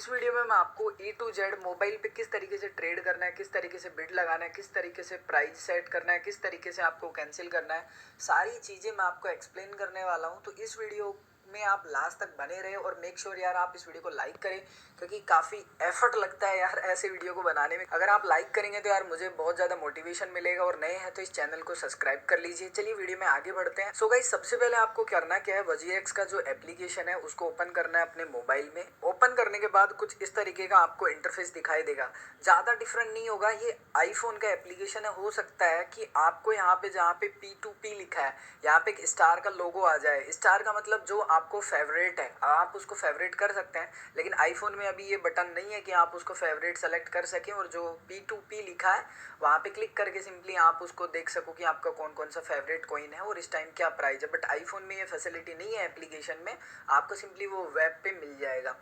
इस वीडियो में मैं आपको ए टू जेड मोबाइल पे किस तरीके से ट्रेड करना है, किस तरीके से बिड लगाना है, किस तरीके से प्राइस सेट करना है, किस तरीके से आपको कैंसिल करना है, सारी चीज़ें मैं आपको एक्सप्लेन करने वाला हूँ। तो इस वीडियो में आप लास्ट तक बने रहे और मेक श्योर यार आप इस वीडियो को लाइक करें, क्योंकि काफ़ी एफर्ट लगता है यार ऐसे वीडियो को बनाने में। अगर आप लाइक करेंगे तो यार मुझे बहुत ज़्यादा मोटिवेशन मिलेगा, और नए हैं तो इस चैनल को सब्सक्राइब कर लीजिए। चलिए वीडियो में आगे बढ़ते हैं। सो गाइस, सबसे पहले आपको करना क्या है, वजीरेक्स का जो एप्लीकेशन है उसको ओपन करना है अपने मोबाइल में। ओपन करने के बाद कुछ इस तरीके का आपको इंटरफेस दिखाई देगा, ज़्यादा डिफरेंट नहीं होगा। ये आईफोन का एप्लीकेशन है। हो सकता है कि आपको यहाँ पे जहाँ पे P2P लिखा है, यहाँ पे एक स्टार का लोगो आ जाए। स्टार का मतलब जो आपको फेवरेट है, आप उसको फेवरेट कर सकते हैं, लेकिन आईफोन में अभी ये बटन नहीं है कि आप उसको फेवरेट सेलेक्ट कर सकें। और जो P2P लिखा है वहाँ पे क्लिक करके सिंपली आप उसको देख सको कि आपका कौन कौन सा फेवरेट कॉइन है और इस टाइम क्या प्राइस है। बट आईफोन में ये फैसिलिटी नहीं है, एप्लीकेशन में आपको सिंपली वो वेब पे मिल जाएगा।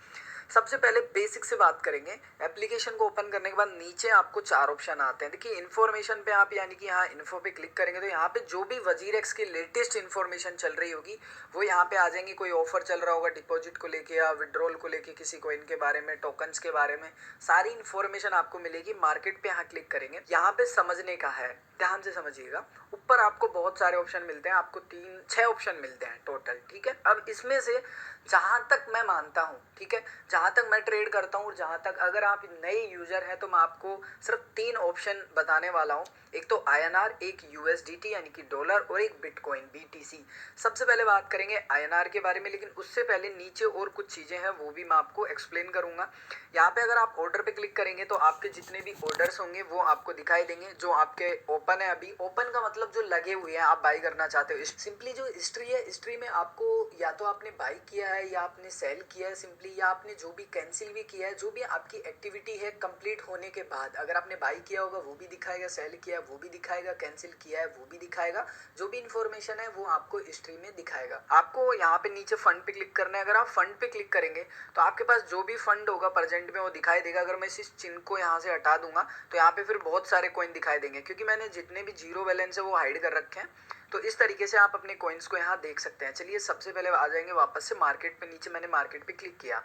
सबसे पहले बेसिक से बात करेंगे। एप्लीकेशन को ओपन करने के बाद नीचे आपको 4 ऑप्शन आते हैं। देखिए, इन्फॉर्मेशन पे आप यानी कि यहाँ इन्फो पे क्लिक करेंगे तो यहाँ पे जो भी वजीरेक्स की लेटेस्ट इन्फॉर्मेशन चल रही होगी वो यहाँ पे आ जाएंगी। कोई ऑफर चल रहा होगा डिपॉजिट को लेके या विड्रॉल को लेके, किसी कॉइन के बारे में, टोकन्स के बारे में, सारी इन्फॉर्मेशन आपको मिलेगी। मार्केट पे यहाँ क्लिक करेंगे, यहाँ पे समझने का है, ध्यान से समझिएगा। ऊपर आपको बहुत सारे ऑप्शन मिलते हैं, आपको 6 ऑप्शन मिलते हैं टोटल, ठीक है। अब इसमें से जहां तक मैं मानता हूं, ठीक है, जहां तक मैं ट्रेड करता हूं, जहां तक अगर आप नए यूजर हैं तो मैं आपको सिर्फ 3 ऑप्शन बताने वाला हूं। एक तो INR, एक USDT यानी कि डॉलर, और एक बिटकॉइन BTC। सबसे पहले बात करेंगे INR के बारे में, लेकिन उससे पहले नीचे और कुछ चीजें हैं वो भी मैं आपको एक्सप्लेन करूंगा। यहाँ पे अगर आप ऑर्डर पे क्लिक करेंगे तो आपके जितने भी ऑर्डर्स होंगे वो आपको दिखाई देंगे, जो आपके ओपन है अभी। ओपन का मतलब जो लगे हुए हैं, आप बाई करना चाहते हो। सिंपली जो हिस्ट्री है, हिस्ट्री में आपको या तो आपने बाई किया है या आपने सेल किया है सिंपली, या आपने जो भी कैंसिल भी किया है, जो भी आपकी एक्टिविटी है कंप्लीट होने के बाद, अगर आपने बाई किया होगा वो भी दिखाएगा, सेल किया है वो भी दिखाएगा, कैंसिल किया है वो भी दिखाएगा। जो भी इन्फॉर्मेशन है वो आपको हिस्ट्री में दिखाएगा। आपको यहाँ पे नीचे फंड पे क्लिक करना है। अगर आप फंड पे क्लिक करेंगे तो आपके पास जो भी फंड होगा प्रेजेंट में वो दिखाई देगा। अगर मैं इस चिन्ह को यहाँ से हटा दूंगा तो यहाँ पे फिर बहुत सारे कॉइन दिखाई देंगे, क्योंकि मैंने जितने भी जीरो बैलेंस है वो हाइड कर रखे हैं। तो इस तरीके से आप अपने कॉइन्स को यहाँ देख सकते हैं। चलिए सबसे पहले आ जाएंगे वापस से मार्केट पे। नीचे मैंने मार्केट पे क्लिक किया।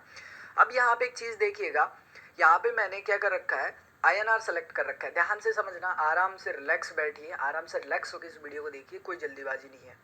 अब यहाँ पे एक चीज देखिएगा, यहाँ पे मैंने क्या कर रखा है, INR सेलेक्ट कर रखा है। ध्यान से समझना, आराम से रिलैक्स बैठिए, आराम से रिलैक्स होकर इस वीडियो को देखिए, कोई जल्दीबाजी नहीं है।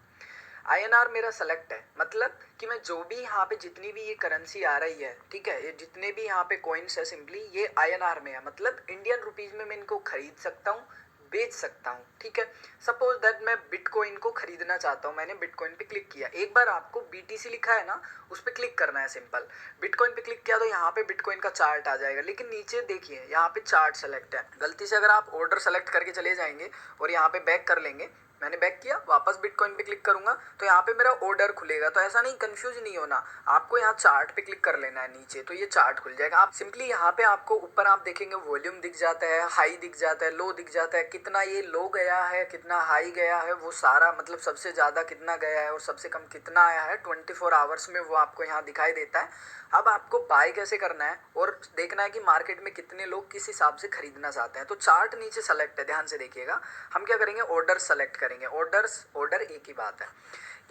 INR मेरा सेलेक्ट है, मतलब कि मैं जो भी यहाँ पे जितनी भी ये करेंसी आ रही है, ठीक है, ये जितने भी यहाँ पे कॉइन्स है सिंपली ये INR में है, मतलब इंडियन रुपीज में मैं इनको खरीद सकता हूँ, बेच सकता हूँ, ठीक है। सपोज दैट मैं बिटकॉइन को खरीदना चाहता हूँ, मैंने बिटकॉइन पे क्लिक किया। एक बार आपको BTC लिखा है ना, उस पर क्लिक करना है सिंपल। बिटकॉइन पे क्लिक किया तो यहाँ पे बिटकॉइन का चार्ट आ जाएगा, लेकिन नीचे देखिए यहाँ पे चार्ट सेलेक्ट है। गलती से अगर आप ऑर्डर सेलेक्ट करके चले जाएंगे और यहाँ पे बैक कर लेंगे, मैंने बैक किया, वापस बिटकॉइन पे क्लिक करूंगा तो यहाँ पे मेरा ऑर्डर खुलेगा। तो ऐसा नहीं, कंफ्यूज नहीं होना, आपको यहाँ चार्ट पे क्लिक कर लेना है नीचे, तो ये चार्ट खुल जाएगा। आप सिंपली यहाँ पे आपको ऊपर आप देखेंगे वॉल्यूम दिख जाता है, हाई दिख जाता है, लो दिख जाता है, कितना ये लो गया है, कितना हाई गया है, वो सारा मतलब सबसे ज्यादा कितना गया है और सबसे कम कितना आया है 24 आवर्स में, वो आपको यहाँ दिखाई देता है। अब आपको बाय कैसे करना है और देखना है कि मार्केट में कितने लोग किस हिसाब से खरीदना चाहते हैं। तो चार्ट नीचे सेलेक्ट है, ध्यान से देखिएगा। हम क्या करेंगे, ऑर्डर सेलेक्ट करेंगे। ऑर्डर एक ही बात है।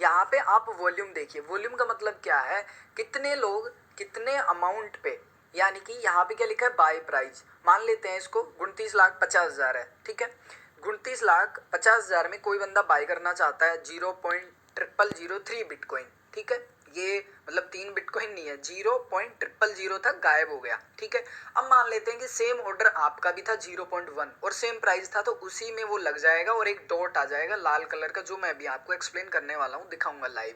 यहाँ पे आप वॉल्यूम देखिए, वॉल्यूम का मतलब क्या है, कितने लोग कितने अमाउंट पे, यानी कि यहाँ पे क्या लिखा है, बाय प्राइस। मान लेते हैं इसको 29,50,000 है, ठीक है। 29,50,000 में कोई बंदा बाय करना चाहता है 0.0003 बिटकॉइन, ठीक है। ये मतलब 3 बिटकॉइन नहीं है, 0.000 तक गायब हो गया, ठीक है। अब मान लेते हैं कि सेम ऑर्डर आपका भी था 0.1 और सेम प्राइस था, तो उसी में वो लग जाएगा और एक डॉट आ जाएगा लाल कलर का, जो मैं भी आपको एक्सप्लेन करने वाला हूँ, दिखाऊंगा लाइव।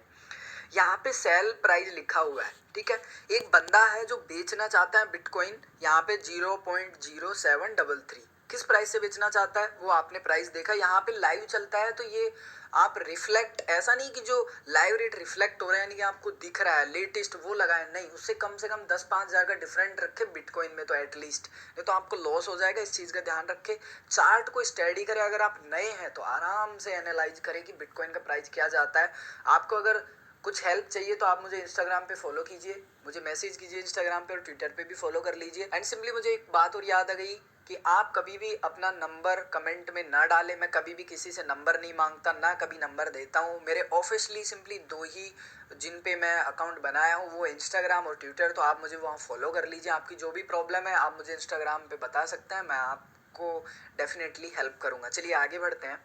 यहाँ पे सेल प्राइस लिखा हुआ है, ठीक है। एक बंदा है जो बेचना चाहता है बिटकॉइन, यहाँ पे 0.0733 किस प्राइस से बेचना चाहता है वो आपने प्राइस देखा। यहाँ पे लाइव चलता है तो ये आप रिफ्लेक्ट, ऐसा नहीं कि जो लाइव रेट रिफ्लेक्ट हो रहा है यानी कि आपको दिख रहा है लेटेस्ट वो लगाए, नहीं, उससे कम से कम 10-5 हज़ार का डिफरेंट रखे बिटकॉइन में तो एटलीस्ट, नहीं तो आपको लॉस हो जाएगा। इस चीज़ का ध्यान रखें, चार्ट को स्टडी करें। अगर आप नए हैं तो आराम से एनालाइज करें कि बिटकॉइन का प्राइस क्या जाता है। आपको अगर कुछ हेल्प चाहिए तो आप मुझे इंस्टाग्राम पे फॉलो कीजिए, मुझे मैसेज कीजिए इंस्टाग्राम पे और ट्विटर पे भी फॉलो कर लीजिए। एंड सिंपली मुझे एक बात और याद आ गई कि आप कभी भी अपना नंबर कमेंट में ना डालें। मैं कभी भी किसी से नंबर नहीं मांगता, ना कभी नंबर देता हूँ। मेरे ऑफिशियली सिंपली 2 ही जिन पे मैं अकाउंट बनाया हूँ, वो इंस्टाग्राम और ट्विटर। तो आप मुझे वहाँ फॉलो कर लीजिए। आपकी जो भी प्रॉब्लम है आप मुझे इंस्टाग्राम पे बता सकते हैं, मैं आपको डेफिनेटली हेल्प करूँगा। चलिए आगे बढ़ते हैं।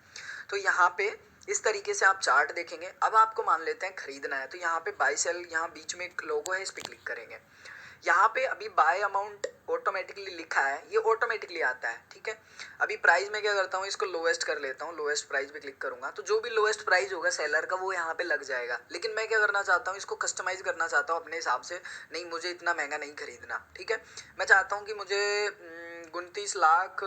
तो यहाँ पे इस तरीके से आप चार्ट देखेंगे। अब आपको मान लेते हैं खरीदना है, तो यहाँ पे बाय सेल, यहाँ बीच में एक लोगो है, इस पर क्लिक करेंगे। यहाँ पे अभी बाय अमाउंट ऑटोमेटिकली लिखा है, ये ऑटोमेटिकली आता है, ठीक है। अभी प्राइस में क्या करता हूँ, इसको लोएस्ट कर लेता हूँ, लोएस्ट प्राइस पे क्लिक करूंगा तो जो भी लोएस्ट प्राइस होगा सेलर का वो यहाँ पे लग जाएगा। लेकिन मैं क्या करना चाहता हूँ, इसको कस्टमाइज करना चाहता हूँ अपने हिसाब से। नहीं, मुझे इतना महंगा नहीं खरीदना, ठीक है। मैं चाहता हूँ कि मुझे 29 लाख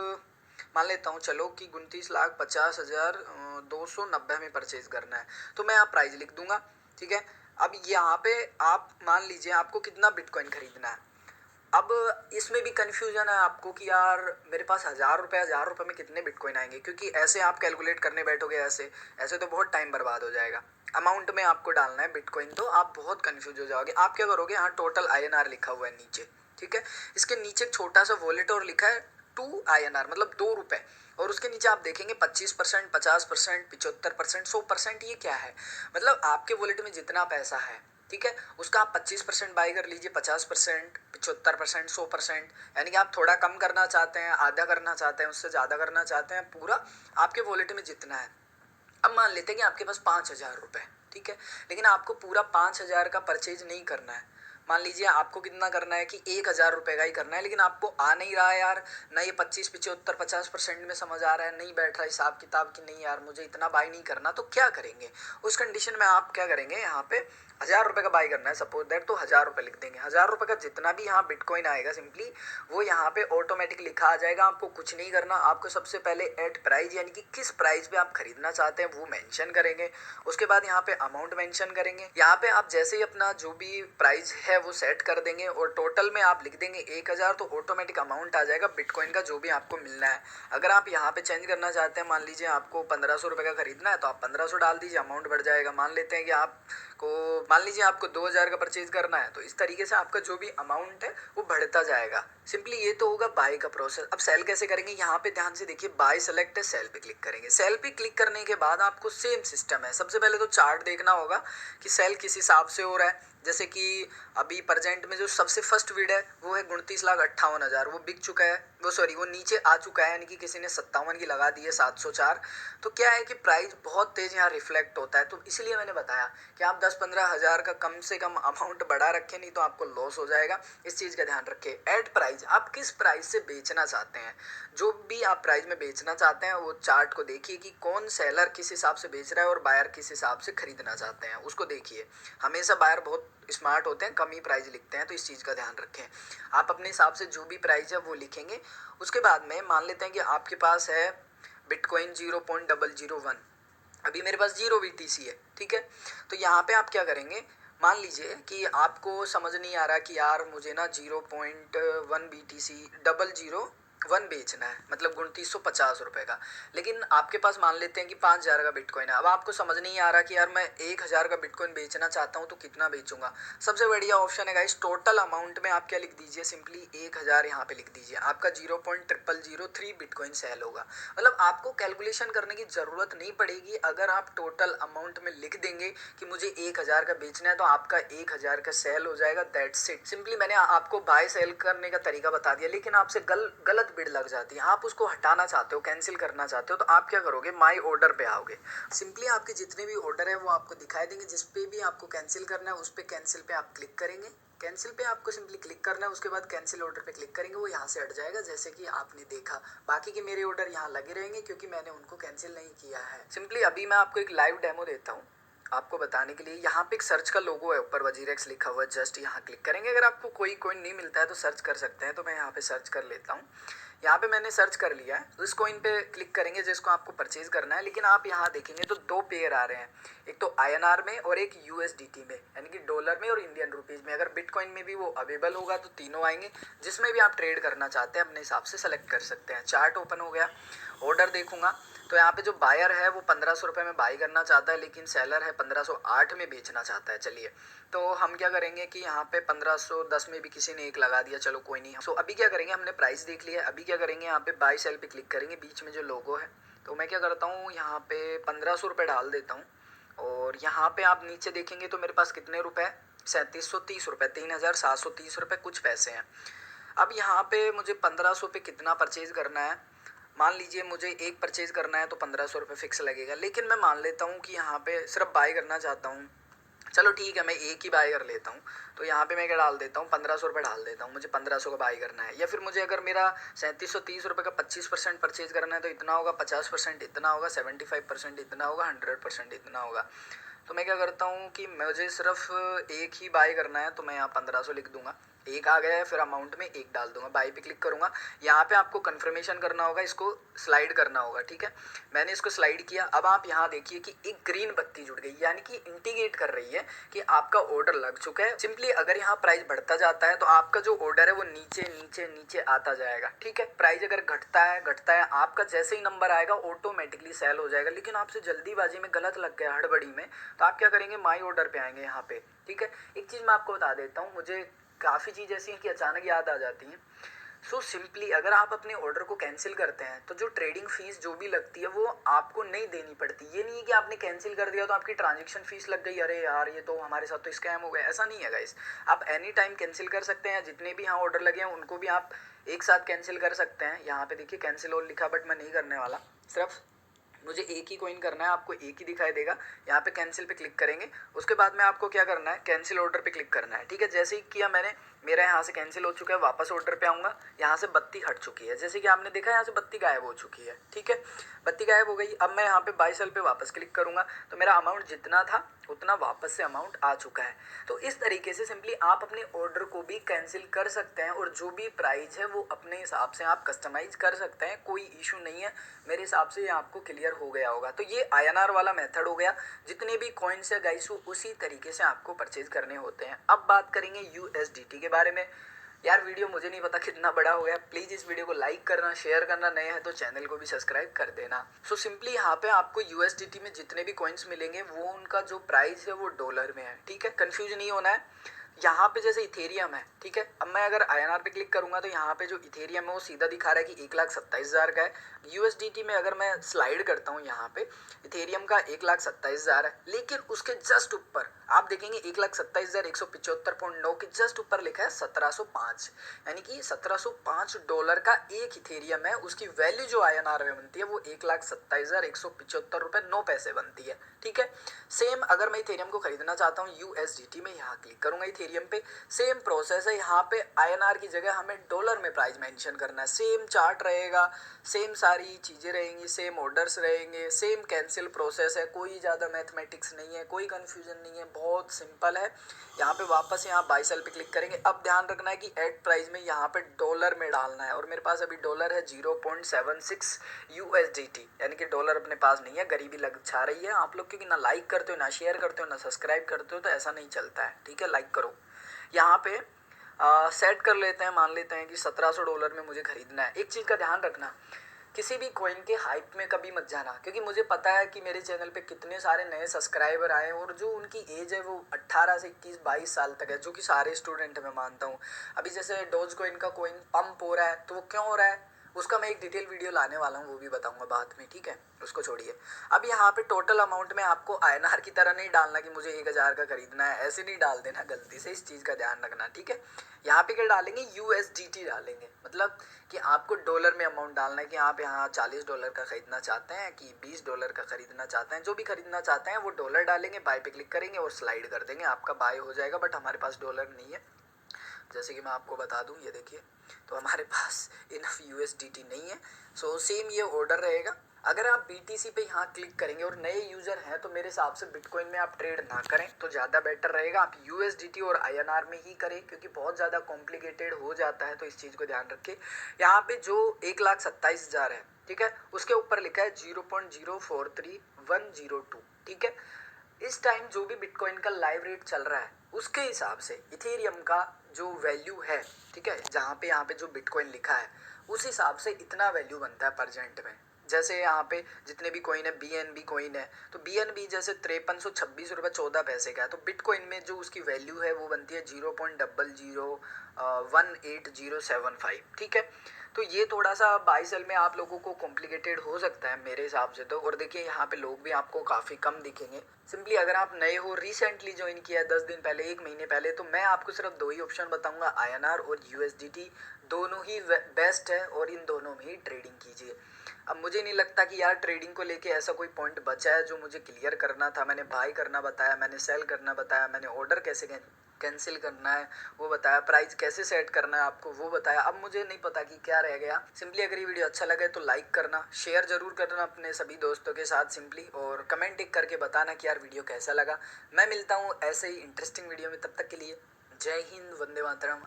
मान लेता हूँ, चलो कि 29,50,290 में परचेज करना है, तो मैं यहाँ प्राइस लिख दूंगा, ठीक है। अब यहाँ पे आप मान लीजिए आपको कितना बिटकॉइन खरीदना है। अब इसमें भी कन्फ्यूजन है आपको कि यार मेरे पास 1,000 में कितने बिटकॉइन आएंगे, क्योंकि ऐसे आप कैलकुलेट करने बैठोगे ऐसे ऐसे तो बहुत टाइम बर्बाद हो जाएगा। अमाउंट में आपको डालना है बिटकॉइन, तो आप बहुत कन्फ्यूज हो जाओगे। आप क्या करोगे, यहाँ टोटल INR लिखा हुआ है नीचे, ठीक है। इसके नीचे एक छोटा सा वॉलेट और लिखा है 2 INR, मतलब 2 रुपए। और उसके नीचे आप देखेंगे 25%, 50%, 75%, 100%। ये क्या है, मतलब आपके वॉलेट में जितना पैसा है, ठीक है, उसका आप 25% बाई कर लीजिए, 50%, 75%, 100%। यानी कि आप थोड़ा कम करना चाहते हैं, आधा करना चाहते हैं, उससे ज़्यादा करना चाहते हैं, पूरा आपके वॉलेट में जितना है। अब मान लेते हैं कि आपके पास 5,000 रुपये, ठीक है, लेकिन आपको पूरा 5,000 का परचेज नहीं करना है। मान लीजिए आपको कितना करना है कि 1,000 रुपये का ही करना है, लेकिन आपको आ नहीं रहा है यार, ना ये 25, 75, 50% में समझ आ रहा है, नहीं बैठ रहा हिसाब किताब कि नहीं यार मुझे इतना बाई नहीं करना, तो क्या करेंगे उस कंडीशन में। आप क्या करेंगे, यहाँ पे 1,000 रुपये का बाई करना है सपोज दैट, तो 1,000 रुपये लिख देंगे। 1,000 रुपये का जितना भी यहाँ बिटकॉइन आएगा सिंपली वो यहाँ पे ऑटोमेटिक लिखा आ जाएगा। आपको कुछ नहीं करना, आपको सबसे पहले एट प्राइस यानी कि किस प्राइस पे आप खरीदना चाहते हैं वो मेंशन करेंगे। उसके बाद यहाँ पे अमाउंट मेंशन करेंगे। यहाँ पे आप जैसे ही अपना जो भी प्राइस है वो सेट कर देंगे और टोटल में आप लिख देंगे 1,000, तो ऑटोमेटिक अमाउंट आ जाएगा बिटकॉइन का जो भी आपको मिलना है। अगर आप यहाँ पे चेंज करना चाहते हैं, मान लीजिए आपको 1,500 रुपये का खरीदना है, तो आप 1,500 डाल दीजिए, अमाउंट बढ़ जाएगा। मान लेते हैं कि मान लीजिए आपको 2,000 का परचेज करना है, तो इस तरीके से आपका जो भी अमाउंट है वो बढ़ता जाएगा। सिंपली ये तो होगा बाय का प्रोसेस। अब सेल कैसे करेंगे, यहाँ पे ध्यान से देखिए, बाय सेलेक्ट है, सेल पे क्लिक करेंगे। सेल पे क्लिक करने के बाद आपको सेम सिस्टम है। सबसे पहले तो चार्ट देखना होगा कि सेल किस हिसाब से हो रहा है। जैसे कि अभी प्रेजेंट में जो सबसे फर्स्ट बिड है वो है 29,58,000, वो बिक चुका है, वो नीचे आ चुका है, यानी कि किसी ने 57 की लगा दी है, 704। तो क्या है कि प्राइस बहुत तेज यहाँ रिफ्लेक्ट होता है, तो इसलिए मैंने बताया कि आप 10-15 हज़ार का कम से कम अमाउंट बढ़ा रखें, नहीं तो आपको लॉस हो जाएगा। इस चीज़ का ध्यान रखें। एड प्राइस, आप किस प्राइस से बेचना चाहते हैं, जो भी आप प्राइस में बेचना चाहते हैं वो चार्ट को देखिए कि कौन सेलर किस हिसाब से बेच रहा है और बायर किस हिसाब से खरीदना चाहते हैं, उसको देखिए। हमेशा बायर बहुत स्मार्ट होते हैं, कम ही प्राइस लिखते हैं, तो इस चीज़ का ध्यान रखें। आप अपने हिसाब से जो भी प्राइस है वो लिखेंगे। उसके बाद में मान लेते हैं कि आपके पास है बिटकॉइन 0.001, अभी मेरे पास 0 BTC है, ठीक है। तो यहाँ पे आप क्या करेंगे, मान लीजिए कि आपको समझ नहीं आ रहा कि यार मुझे ना 0.1 BTC 001 बेचना है, मतलब 2,950 रुपये का, लेकिन आपके पास मान लेते हैं कि 5,000 का बिटकॉइन है। अब आपको समझ नहीं आ रहा कि यार मैं 1,000 का बिटकॉइन बेचना चाहता हूँ तो कितना बेचूंगा। सबसे बढ़िया ऑप्शन है गाइस, टोटल अमाउंट में आप क्या लिख दीजिए, सिंपली 1,000 यहाँ पे लिख दीजिए, आपका 0.0003 बिटकॉइन सेल होगा। मतलब आपको कैलकुलेशन करने की ज़रूरत नहीं पड़ेगी। अगर आप टोटल अमाउंट में लिख देंगे कि मुझे 1,000 का बेचना है, तो आपका 1,000 का सेल हो जाएगा, दैट्स इट। सिंपली मैंने आपको बाय सेल करने का तरीका बता दिया, लेकिन आपसे गलत बिड लग जाती है, आप उसको हटाना चाहते हो, कैंसिल करना चाहते हो, तो आप क्या करोगे, माई ऑर्डर पे आओगे। सिंपली आपके जितने भी ऑर्डर है वो आपको दिखाई देंगे। जिस पे भी आपको कैंसिल करना है उस पे कैंसिल पे आप क्लिक करेंगे। कैंसिल पे आपको सिंपली क्लिक करना है, उसके बाद कैंसिल ऑर्डर पे क्लिक करेंगे, वो यहाँ से हट जाएगा जैसे कि आपने देखा। बाकी के मेरे ऑर्डर यहाँ लगे रहेंगे क्योंकि मैंने उनको कैंसिल नहीं किया है। सिंपली अभी मैं आपको एक लाइव डेमो देता हूँ आपको बताने के लिए। यहाँ पे एक सर्च का लोगो है, ऊपर वजीरेक्स लिखा हुआ है, जस्ट यहाँ क्लिक करेंगे। अगर आपको कोई कॉइन नहीं मिलता है तो सर्च कर सकते हैं, तो मैं यहाँ पे सर्च कर लेता हूँ। यहाँ पे मैंने सर्च कर लिया है, तो इस कॉइन पे क्लिक करेंगे जिसको आपको परचेज करना है। लेकिन आप यहाँ देखेंगे तो 2 पेयर आ रहे हैं, एक तो INR में और एक USDT में, यानी कि डॉलर में और इंडियन रुपीज़ में। अगर बिटकॉइन में भी वो अवेलेबल होगा तो तीनों आएंगे। जिसमें भी आप ट्रेड करना चाहते हैं अपने हिसाब से सेलेक्ट कर सकते हैं। चार्ट ओपन हो गया, ऑर्डर देखूंगा तो यहाँ पे जो बायर है वो 1500 रुपये में बाई करना चाहता है, लेकिन सेलर है 1508 में बेचना चाहता है। चलिए तो हम क्या करेंगे कि यहाँ पे 1510 में भी किसी ने एक लगा दिया, चलो कोई नहीं। सो अभी क्या करेंगे, हमने प्राइस देख लिया, अभी क्या करेंगे यहाँ पे बाई सेल पे क्लिक करेंगे, बीच में जो लोगो है। तो मैं क्या करता हूँ यहाँ पे 1500 रुपये डाल देता हूँ, और यहाँ पे आप नीचे देखेंगे तो मेरे पास कितने रुपए, 3730 रुपये, 3730 रुपये कुछ पैसे हैं। अब यहाँ पे मुझे 1500 पे कितना परचेज करना है, मान लीजिए मुझे एक परचेज करना है तो 1500 रुपये फिक्स लगेगा, लेकिन मैं मान लेता हूँ कि यहाँ पे सिर्फ बाय करना चाहता हूँ, चलो ठीक है मैं एक ही बाय कर लेता हूँ। तो यहाँ पे मैं क्या डाल देता हूँ, 1500 रुपये डाल देता हूँ, मुझे 1500 का बाय करना है। या फिर मुझे अगर मेरा 3730 रुपये का 25% परचेज करना है तो इतना होगा, 50% इतना होगा, 75% इतना होगा, 100% इतना होगा। तो मैं क्या करता हूँ कि मुझे सिर्फ एक ही बाय करना है, तो मैं यहाँ 1500 लिख दूंगा, एक आ गया है, फिर अमाउंट में एक डाल दूंगा, बाई पे क्लिक करूंगा। यहाँ पे आपको कंफर्मेशन करना होगा, इसको स्लाइड करना होगा, ठीक है। मैंने इसको स्लाइड किया, अब आप यहाँ देखिए कि एक ग्रीन बत्ती जुड़ गई, यानी कि इंडिकेट कर रही है कि आपका ऑर्डर लग चुका है। सिंपली अगर यहाँ प्राइस बढ़ता जाता है तो आपका जो ऑर्डर है वो नीचे नीचे नीचे आता जाएगा, ठीक है। प्राइस अगर घटता है आपका जैसे ही नंबर आएगा ऑटोमेटिकली सेल हो जाएगा। लेकिन आपसे जल्दीबाजी में गलत लग गया, हड़बड़ी में, तो आप क्या करेंगे, माई ऑर्डर पे आएंगे यहाँ पे, ठीक है। एक चीज़ मैं आपको बता देता हूँ, मुझे काफ़ी चीज़ ऐसी हैं कि अचानक याद आ जाती हैं। सो सिंपली अगर आप अपने ऑर्डर को कैंसिल करते हैं तो जो ट्रेडिंग फीस जो भी लगती है वो आपको नहीं देनी पड़ती। ये नहीं है कि आपने कैंसिल कर दिया तो आपकी ट्रांजैक्शन फीस लग गई, अरे यार ये तो हमारे साथ तो स्कैम हो गया, ऐसा नहीं है गाइस। आप एनी टाइम कैंसिल कर सकते हैं, जितने भी यहाँ ऑर्डर लगे हैं उनको भी आप एक साथ कैंसिल कर सकते हैं। यहाँ पे देखिए कैंसिल और लिखा, बट मैं नहीं करने वाला, सिर्फ मुझे एक ही कॉइन करना है, आपको एक ही दिखाई देगा। यहाँ पे कैंसिल पे क्लिक करेंगे, उसके बाद में आपको क्या करना है, कैंसिल ऑर्डर पे क्लिक करना है, ठीक है। जैसे ही किया मैंने, मेरा यहाँ से कैंसिल हो चुका है, वापस ऑर्डर पे आऊँगा, यहाँ से बत्ती हट चुकी है, जैसे कि आपने देखा यहाँ से बत्ती गायब हो चुकी है, ठीक है। बत्ती गायब हो गई। अब मैं यहाँ पे बाई सेल पे वापस क्लिक करूँगा तो मेरा अमाउंट जितना था उतना वापस से अमाउंट आ चुका है। तो इस तरीके से सिंपली आप अपने ऑर्डर को भी कैंसिल कर सकते हैं, और जो भी प्राइस है वो अपने हिसाब से आप कस्टमाइज कर सकते हैं, कोई इशू नहीं है। मेरे हिसाब से ये आपको क्लियर हो गया होगा। तो ये INR वाला मेथड हो गया, जितने भी कॉइन्स है गाइस उसी तरीके से आपको परचेज करने होते हैं। अब बात करेंगे USDT के बारे में। यार वीडियो मुझे नहीं पता कितना बड़ा हो गया, प्लीज़ इस वीडियो को लाइक करना, शेयर करना, नए हैं तो चैनल को भी सब्सक्राइब कर देना। सो सिंपली यहाँ पे आपको USDT में जितने भी कॉइन्स मिलेंगे वो उनका जो प्राइस है वो डॉलर में है, ठीक है। कंफ्यूज नहीं होना है। यहाँ पे जैसे इथेरियम है, ठीक है। अब मैं अगर INR पे क्लिक करूंगा तो यहाँ पे जो इथेरियम है वो सीधा दिखा रहा है कि 1,27,000 का है। USDT में अगर मैं स्लाइड करता हूँ यहाँ पे, इथेरियम का 1,27,000 है, लेकिन उसके जस्ट ऊपर आप देखेंगे 1,27,175.9 के जस्ट ऊपर लिखा है 1705, यानी कि 1705 डॉलर का एक इथेरियम है। उसकी वैल्यू जो INR में बनती है वो 1,27,175.9 बनती है, ठीक है। सेम अगर मैं इथेरियम को खरीदना चाहता हूँ USDT में, यहाँ क्लिक करूंगा इथेरियम पे, सेम प्रोसेस है। यहाँ पे INR की जगह हमें डॉलर में प्राइस मेंशन करना है, सेम चार्ट रहेगा, सेम सारी चीज़ें रहेंगी, सेम ऑर्डर्स रहेंगे, सेम कैंसिल प्रोसेस है, कोई ज़्यादा मैथमेटिक्स नहीं है, कोई कन्फ्यूजन नहीं है, बहुत सिंपल है। यहाँ पे वापस यहाँ बाई सेल पे क्लिक करेंगे। अब ध्यान रखना है कि ऐड प्राइस में यहाँ पे डॉलर में डालना है, और मेरे पास अभी डॉलर है 0.76 USDT, यानी कि डॉलर अपने पास नहीं है। गरीबी लग छा रही है आप लोग, क्योंकि ना लाइक करते हो, ना शेयर करते हो, ना सब्सक्राइब करते हो, तो ऐसा नहीं चलता है, ठीक है। लाइक करो। यहाँ पे सेट कर लेते हैं, मान लेते हैं कि 1700 डॉलर में मुझे खरीदना है। एक चीज़ का ध्यान रखना, किसी भी कॉइन के हाइप में कभी मत जाना, क्योंकि मुझे पता है कि मेरे चैनल पे कितने सारे नए सब्सक्राइबर आए हैं और जो उनकी एज है वो 18 से 21-22 साल तक है, जो कि सारे स्टूडेंट मैं मानता हूँ। अभी जैसे डोज कॉइन का कॉइन पंप हो रहा है, तो वो क्यों हो रहा है उसका मैं एक डिटेल वीडियो लाने वाला हूँ, वो भी बताऊंगा बाद में, ठीक है। उसको छोड़िए। अब यहाँ पे टोटल अमाउंट में आपको INR की तरह नहीं डालना कि मुझे 1,000 का खरीदना है, ऐसे नहीं डाल देना गलती से, इस चीज़ का ध्यान रखना, ठीक है। यहाँ पे क्या डालेंगे, USDT डालेंगे, मतलब कि आपको डॉलर में अमाउंट डालना है कि आप यहाँ 40 डॉलर का खरीदना चाहते हैं कि 20 डॉलर का खरीदना चाहते हैं। जो भी खरीदना चाहते हैं वो डॉलर डालेंगे, बाय पे क्लिक करेंगे और स्लाइड कर देंगे, आपका बाय हो जाएगा। बट हमारे पास डॉलर नहीं है, जैसे कि मैं आपको बता दूं, ये देखिए, तो हमारे पास इनफ USDT नहीं है। सो सेम ये ऑर्डर रहेगा। अगर आप BTC पे यहाँ क्लिक करेंगे और नए यूज़र हैं तो मेरे हिसाब से बिटकॉइन में आप ट्रेड ना करें तो ज़्यादा बेटर रहेगा। आप USDT और INR में ही करें, क्योंकि बहुत ज़्यादा कॉम्प्लिकेटेड हो जाता है, तो इस चीज़ को ध्यान रखें। यहाँ पे जो 1,27,000 है, ठीक है, उसके ऊपर लिखा है 0.043102, ठीक है। इस टाइम जो भी बिटकॉइन का लाइव रेट चल रहा है उसके हिसाब से इथेरियम का जो वैल्यू है, ठीक है, जहाँ पे यहाँ पे जो बिटकॉइन लिखा है उस हिसाब से इतना वैल्यू बनता है परजेंट में, जैसे यहाँ पे जितने भी कॉइन है BNB कॉइन है, तो BNB जैसे 5326 रुपये 14 पैसे का है, तो बिटकॉइन में जो उसकी वैल्यू है वो बनती है 0.001807 ठीक है। तो ये थोड़ा सा बाई सेल में आप लोगों को कॉम्प्लिकेटेड हो सकता है मेरे हिसाब से तो। और देखिए यहाँ पे लोग भी आपको काफ़ी कम दिखेंगे। सिंपली अगर आप नए हो, रिसेंटली ज्वाइन किया है 10 दिन पहले, 1 महीने पहले, तो मैं आपको सिर्फ 2 ही ऑप्शन बताऊंगा, INR और USDT। दोनों ही बेस्ट है और इन दोनों में ही ट्रेडिंग कीजिए। अब मुझे नहीं लगता कि यार ट्रेडिंग को लेके ऐसा कोई पॉइंट बचा है जो मुझे क्लियर करना था। मैंने बाय करना बताया, मैंने सेल करना बताया, मैंने ऑर्डर कैसे कैंसिल करना है वो बताया, प्राइस कैसे सेट करना है आपको वो बताया। अब मुझे नहीं पता कि क्या रह गया। सिंपली अगर ये वीडियो अच्छा लगे तो लाइक करना, शेयर जरूर करना अपने सभी दोस्तों के साथ सिंपली, और कमेंट टिक करके बताना कि यार वीडियो कैसा लगा। मैं मिलता हूँ ऐसे ही इंटरेस्टिंग वीडियो में, तब तक के लिए जय हिंद, वंदे मातरम।